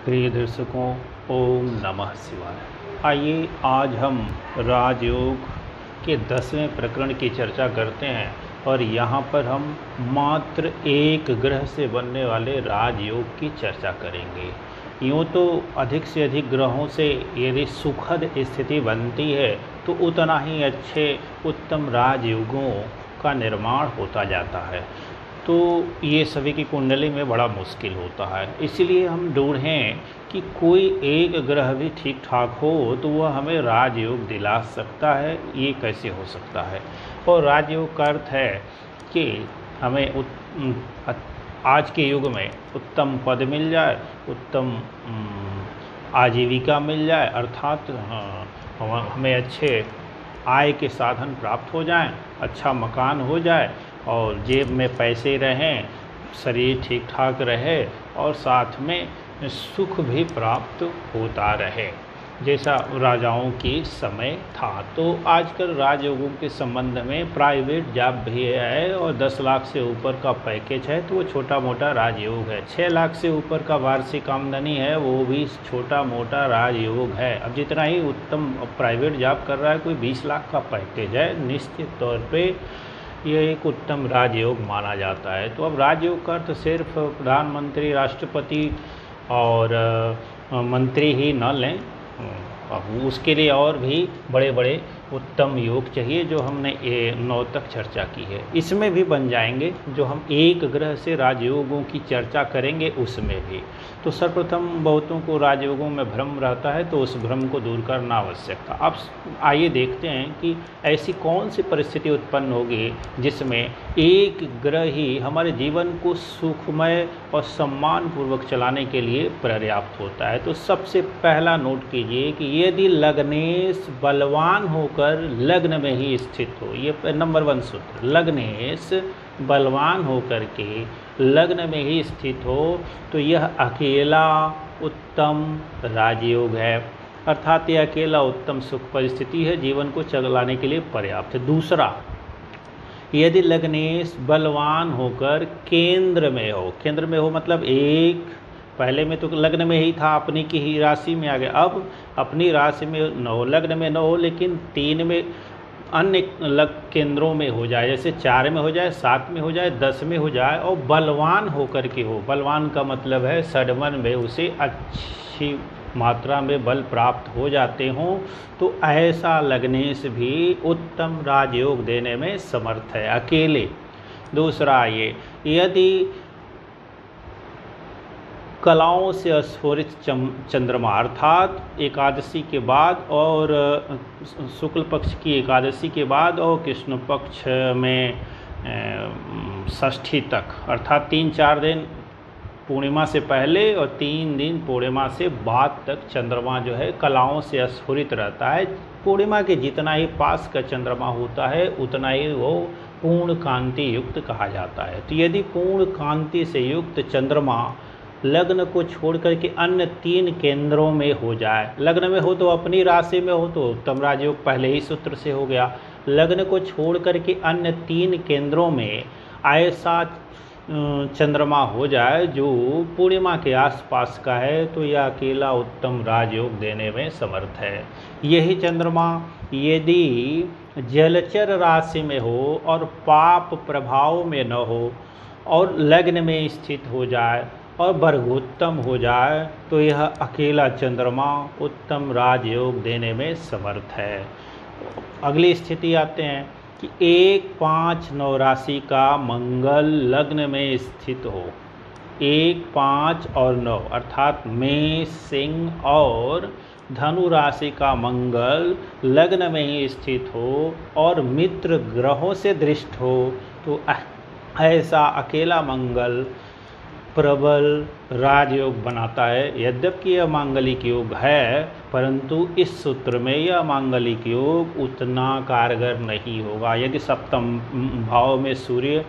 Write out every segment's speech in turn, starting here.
प्रिय दर्शकों, ओम नमः शिवाय। आइए आज हम राजयोग के 10वें प्रकरण की चर्चा करते हैं और यहाँ पर हम मात्र एक ग्रह से बनने वाले राजयोग की चर्चा करेंगे। यूँ तो अधिक से अधिक ग्रहों से यदि सुखद स्थिति बनती है तो उतना ही अच्छे उत्तम राजयोगों का निर्माण होता जाता है, तो ये सभी की कुंडली में बड़ा मुश्किल होता है। इसलिए हम ढूंढें कि कोई एक ग्रह भी ठीक ठाक हो तो वह हमें राजयोग दिला सकता है। ये कैसे हो सकता है? और राजयोग का अर्थ है कि हमें आज के युग में उत्तम पद मिल जाए, उत्तम आजीविका मिल जाए, अर्थात हमें अच्छे आय के साधन प्राप्त हो जाएं, अच्छा मकान हो जाए और जेब में पैसे रहें, शरीर ठीक ठाक रहे और साथ में सुख भी प्राप्त होता रहे, जैसा राजाओं के समय था। तो आजकल राजयोगों के संबंध में प्राइवेट जॉब भी है और 10 लाख से ऊपर का पैकेज है तो वो छोटा मोटा राजयोग है। 6 लाख से ऊपर का वार्षिक आमदनी है वो भी छोटा मोटा राजयोग है। अब जितना ही उत्तम प्राइवेट जॉब कर रहा है, कोई 20 लाख का पैकेज है, निश्चित तौर पे यह एक उत्तम राजयोग माना जाता है। तो अब राजयोग का अर्थ सिर्फ प्रधानमंत्री, राष्ट्रपति और मंत्री ही न लें, अब उसके लिए और भी बड़े बड़े उत्तम योग चाहिए जो हमने 9 तक चर्चा की है। इसमें भी बन जाएंगे जो हम एक ग्रह से राजयोगों की चर्चा करेंगे उसमें भी। तो सर्वप्रथम बहुतों को राजयोगों में भ्रम रहता है, तो उस भ्रम को दूर करना आवश्यक था। अब आइए देखते हैं कि ऐसी कौन सी परिस्थिति उत्पन्न होगी जिसमें एक ग्रह ही हमारे जीवन को सुखमय और सम्मानपूर्वक चलाने के लिए पर्याप्त होता है। तो सबसे पहला नोट कीजिए कि यदि लग्नेश बलवान होकर लग्न में ही स्थित हो, ये नंबर 1 सूत्र, लग्नेश बलवान होकर के लग्न में ही स्थित हो तो यह अकेला उत्तम राजयोग है, अर्थात यह अकेला उत्तम सुख परिस्थिति है, जीवन को चलाने के लिए पर्याप्त है। दूसरा, यदि लग्नेश बलवान होकर केंद्र में हो, केंद्र में हो मतलब एक, पहले में तो लग्न में ही था, अपनी की ही राशि में आ गया, अब अपनी राशि में न हो, लग्न में न हो लेकिन 3 में अन्य केंद्रों में हो जाए, जैसे 4 में हो जाए, 7 में हो जाए, 10 में हो जाए और बलवान होकर के हो। बलवान का मतलब है षड्मन में उसे अच्छी मात्रा में बल प्राप्त हो जाते हों, तो ऐसा लग्नेश भी उत्तम राजयोग देने में समर्थ है अकेले। दूसरा, ये यदि कलाओं से स्फुरित चंद्रमा, अर्थात एकादशी के बाद और शुक्ल पक्ष की एकादशी के बाद और कृष्ण पक्ष में षष्ठी तक, अर्थात 3-4 दिन पूर्णिमा से पहले और 3 दिन पूर्णिमा से बाद तक चंद्रमा जो है कलाओं से स्फुरित रहता है। पूर्णिमा के जितना ही पास का चंद्रमा होता है उतना ही वो पूर्ण कांति युक्त कहा जाता है। तो यदि पूर्ण कांति से युक्त चंद्रमा लग्न को छोड़ करके अन्य 3 केंद्रों में हो जाए, लग्न में हो तो अपनी राशि में हो तो उत्तम राजयोग पहले ही सूत्र से हो गया, लग्न को छोड़ करके अन्य 3 केंद्रों में ऐसा चंद्रमा हो जाए जो पूर्णिमा के आसपास का है, तो यह अकेला उत्तम राजयोग देने में समर्थ है। यही चंद्रमा यदि जलचर राशि में हो और पाप प्रभाव में न हो और लग्न में स्थित हो जाए और वर्गोत्तम हो जाए तो यह अकेला चंद्रमा उत्तम राजयोग देने में समर्थ है। अगली स्थिति आते हैं कि 1, 5, 9 राशि का मंगल लग्न में स्थित हो, 1, 5 और 9 अर्थात मेष, सिंह और धनु राशि का मंगल लग्न में ही स्थित हो और मित्र ग्रहों से दृष्ट हो, तो ऐसा अकेला मंगल प्रबल राजयोग बनाता है। यद्यपि यह मांगलिक योग है परंतु इस सूत्र में यह मांगलिक योग उतना कारगर नहीं होगा। यदि सप्तम भाव में सूर्य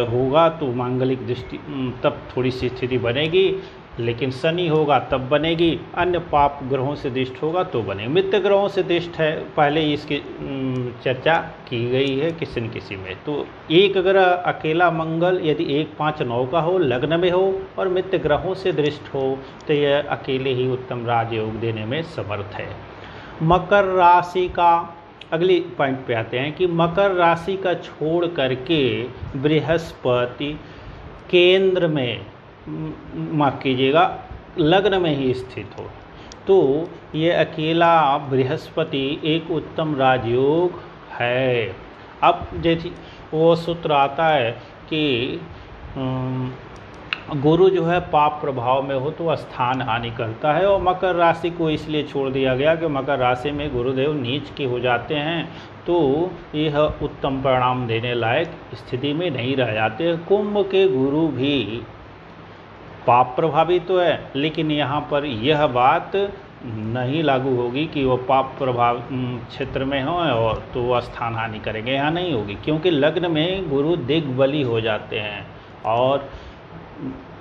होगा तो मांगलिक दृष्टि तब थोड़ी सी स्थिति बनेगी, लेकिन शनि होगा तब बनेगी, अन्य पाप ग्रहों से दृष्ट होगा तो बनेगी। मित्र ग्रहों से दृष्ट है, पहले इसकी चर्चा की गई है किसी न किसी में। तो एक ग्रह अकेला मंगल यदि 1, 5, 9 का हो, लग्न में हो और मित्र ग्रहों से दृष्ट हो तो यह अकेले ही उत्तम राजयोग देने में समर्थ है। मकर राशि का अगली पॉइंट पे आते हैं कि मकर राशि का छोड़ करके बृहस्पति केंद्र में, माफ़ कीजिएगा, लग्न में ही स्थित हो तो ये अकेला बृहस्पति एक उत्तम राजयोग है। अब जैसे वो सूत्र आता है कि गुरु जो है पाप प्रभाव में हो तो स्थान हानि करता है, और मकर राशि को इसलिए छोड़ दिया गया कि मकर राशि में गुरुदेव नीच के हो जाते हैं तो यह उत्तम परिणाम देने लायक स्थिति में नहीं रह जाते। कुंभ के गुरु भी पाप प्रभावित तो है, लेकिन यहाँ पर यह बात नहीं लागू होगी कि वो पाप प्रभाव क्षेत्र में हो और तो वो स्थान हानि करेंगे, यहाँ नहीं होगी, क्योंकि लग्न में गुरु दिग्बली हो जाते हैं। और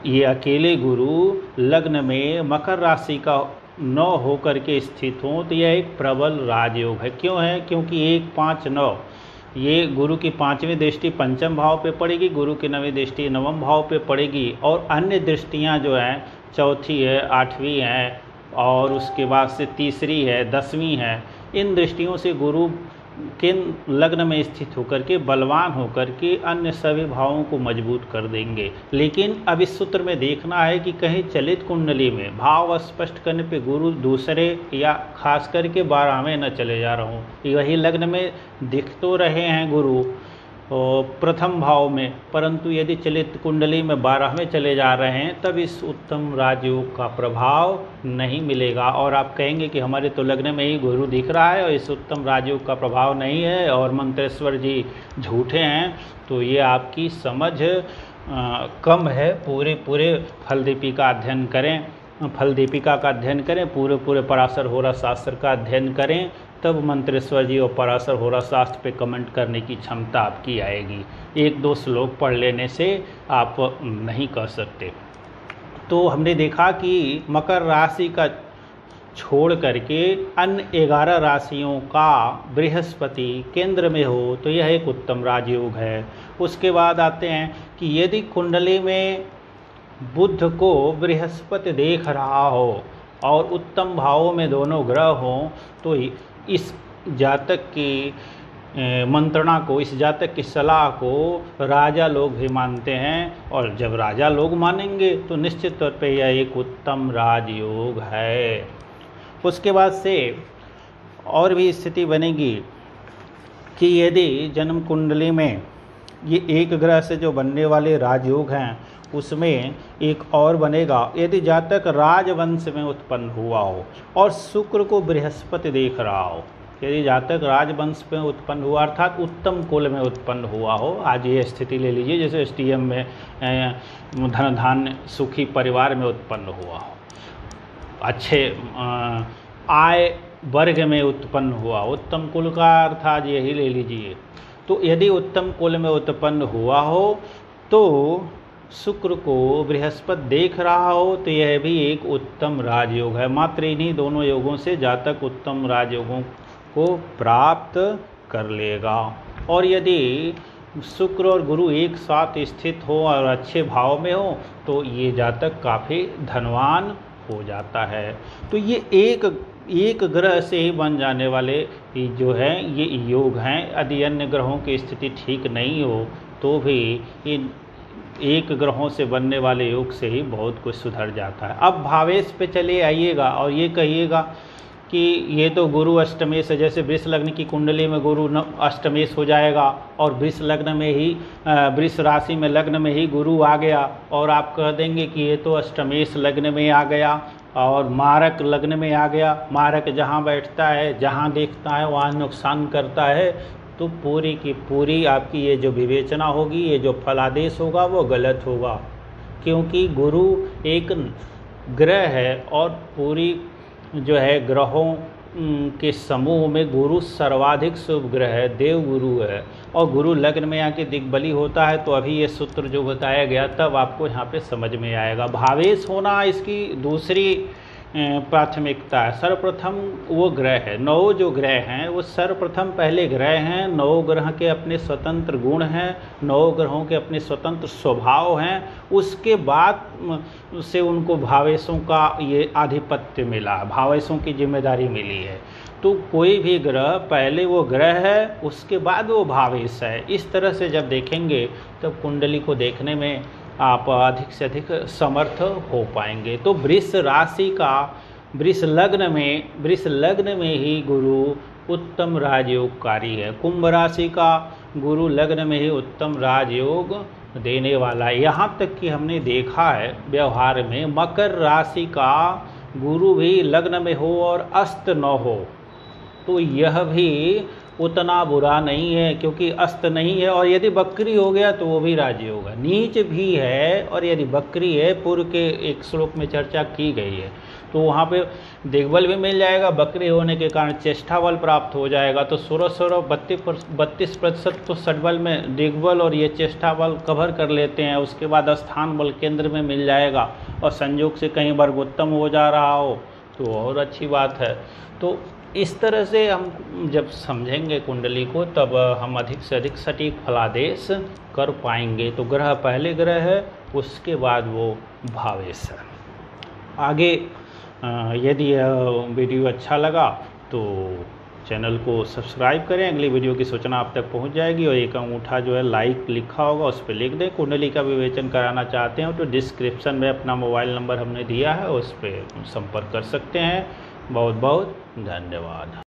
ये अकेले गुरु लग्न में मकर राशि का 9 होकर के स्थित हों तो यह एक प्रबल राजयोग है। क्यों है? क्योंकि 1, 5, 9 ये गुरु की 5वीं दृष्टि पंचम भाव पे पड़ेगी, गुरु की 9वीं दृष्टि 9वें भाव पे पड़ेगी, और अन्य दृष्टियां जो हैं, चौथी है, 8वीं है, और उसके बाद से तीसरी है, 10वीं है, इन दृष्टियों से गुरु के लग्न में स्थित होकर के बलवान होकर के अन्य सभी भावों को मजबूत कर देंगे। लेकिन अब इस सूत्र में देखना है कि कहीं चलित कुंडली में भाव स्पष्ट करने पे गुरु दूसरे या खास करके 12वें न चले जा रहा हूँ, वही लग्न में दिख तो रहे हैं गुरु प्रथम भाव में, परंतु यदि चलित कुंडली में 12वें चले जा रहे हैं तब इस उत्तम राजयोग का प्रभाव नहीं मिलेगा। और आप कहेंगे कि हमारे तो लग्न में ही गुरु दिख रहा है और इस उत्तम राजयोग का प्रभाव नहीं है और मंत्रेश्वर जी झूठे हैं, तो ये आपकी समझ कम है। पूरे फलदीपिका अध्ययन करें, फलदीपिका का अध्ययन करें, पूरे पराशर होरा शास्त्र का अध्ययन करें, तब मंत्रेश्वर जी और पराशर होरा शास्त्र पे कमेंट करने की क्षमता आपकी आएगी। 1-2 श्लोक पढ़ लेने से आप नहीं कर सकते। तो हमने देखा कि मकर राशि का छोड़ करके अन्य 11 राशियों का बृहस्पति केंद्र में हो तो यह एक उत्तम राजयोग है। उसके बाद आते हैं कि यदि कुंडली में बुध को बृहस्पति देख रहा हो और उत्तम भावों में दोनों ग्रह हों तो इस जातक की मंत्रणा को, इस जातक की सलाह को राजा लोग भी मानते हैं, और जब राजा लोग मानेंगे तो निश्चित तौर पे यह एक उत्तम राजयोग है। उसके बाद से और भी स्थिति बनेगी कि यदि जन्म कुंडली में ये एक ग्रह से जो बनने वाले राजयोग हैं उसमें एक और बनेगा, यदि जातक राजवंश में उत्पन्न हुआ हो और शुक्र को बृहस्पति देख रहा हो, यदि जातक राजवंश में उत्पन्न हुआ अर्थात उत्तम कुल में उत्पन्न हुआ हो। आज ये स्थिति ले लीजिए जैसे STM में धन धान्य सुखी परिवार में उत्पन्न हुआ हो, अच्छे आय वर्ग में उत्पन्न हुआ, उत्तम कुल का अर्थ आज यही ले लीजिए। तो यदि उत्तम कुल में उत्पन्न हुआ हो तो शुक्र को बृहस्पति देख रहा हो तो यह भी एक उत्तम राजयोग है। मात्र इन्हीं दोनों योगों से जातक उत्तम राजयोगों को प्राप्त कर लेगा। और यदि शुक्र और गुरु एक साथ स्थित हो और अच्छे भाव में हो तो ये जातक काफ़ी धनवान हो जाता है। तो ये एक ग्रह से ही बन जाने वाले जो है ये योग हैं। यदि अन्य ग्रहों की स्थिति ठीक नहीं हो तो भी इन एक ग्रहों से बनने वाले योग से ही बहुत कुछ सुधर जाता है। अब भावेश पे चले आइएगा और ये कहिएगा कि ये तो गुरु अष्टमेश है, जैसे वृष लग्न की कुंडली में गुरु अष्टमेश हो जाएगा और वृष लग्न में ही वृष राशि में लग्न में ही गुरु आ गया और आप कह देंगे कि ये तो अष्टमेश लग्न में आ गया और मारक लग्न में आ गया। मारक जहाँ बैठता है, जहाँ देखता है वहाँ नुकसान करता है। तो पूरी की पूरी आपकी ये जो विवेचना होगी, ये जो फलादेश होगा वो गलत होगा, क्योंकि गुरु एक ग्रह है और पूरी जो है ग्रहों के समूह में गुरु सर्वाधिक शुभ ग्रह है, देव गुरु है, और गुरु लग्न में आके दिग्बली होता है, तो अभी ये सूत्र जो बताया गया तब आपको यहाँ पे समझ में आएगा। भावेश होना इसकी दूसरी प्राथमिकता है। सर्वप्रथम वो ग्रह है, 9 जो ग्रह हैं वो सर्वप्रथम पहले ग्रह हैं। 9 ग्रह के अपने स्वतंत्र गुण हैं, 9 ग्रहों के अपने स्वतंत्र स्वभाव हैं, उसके बाद से उनको भावेशों का ये आधिपत्य मिला, भावेशों की जिम्मेदारी मिली है। तो कोई भी ग्रह पहले वो ग्रह है, उसके बाद वो भावेश है। इस तरह से जब देखेंगे तब कुंडली को देखने में आप अधिक से अधिक समर्थ हो पाएंगे। तो वृष राशि का वृष लग्न में ही गुरु उत्तम राजयोगकारी है। कुंभ राशि का गुरु लग्न में ही उत्तम राजयोग देने वाला है। यहाँ तक कि हमने देखा है व्यवहार में, मकर राशि का गुरु भी लग्न में हो और अस्त न हो तो यह भी उतना बुरा नहीं है, क्योंकि अस्त नहीं है, और यदि बकरी हो गया तो वो भी राजयोग है। नीच भी है और यदि बकरी है, पूर्व के एक श्लोक में चर्चा की गई है, तो वहाँ पे दिग्बल भी मिल जाएगा। बकरी होने के कारण चेष्टा बल प्राप्त हो जाएगा। तो 32% तो षटबल में दिग्बल और ये चेष्टा बल कवर कर लेते हैं। उसके बाद स्थान बल केंद्र में मिल जाएगा, और संयोग से कहीं वर्गोत्तम हो जा रहा हो तो और अच्छी बात है। तो इस तरह से हम जब समझेंगे कुंडली को, तब हम अधिक से अधिक सटीक फलादेश कर पाएंगे। तो ग्रह पहले ग्रह है, उसके बाद वो भावेश है। आगे यदि यह वीडियो अच्छा लगा तो चैनल को सब्सक्राइब करें, अगली वीडियो की सूचना आप तक पहुंच जाएगी। और एक अंगूठा जो है लाइक लिखा होगा उस पर लिख दें। कुंडली का विवेचन कराना चाहते हैं तो डिस्क्रिप्शन में अपना मोबाइल नंबर हमने दिया है, उस पर संपर्क कर सकते हैं। बहुत बहुत धन्यवाद।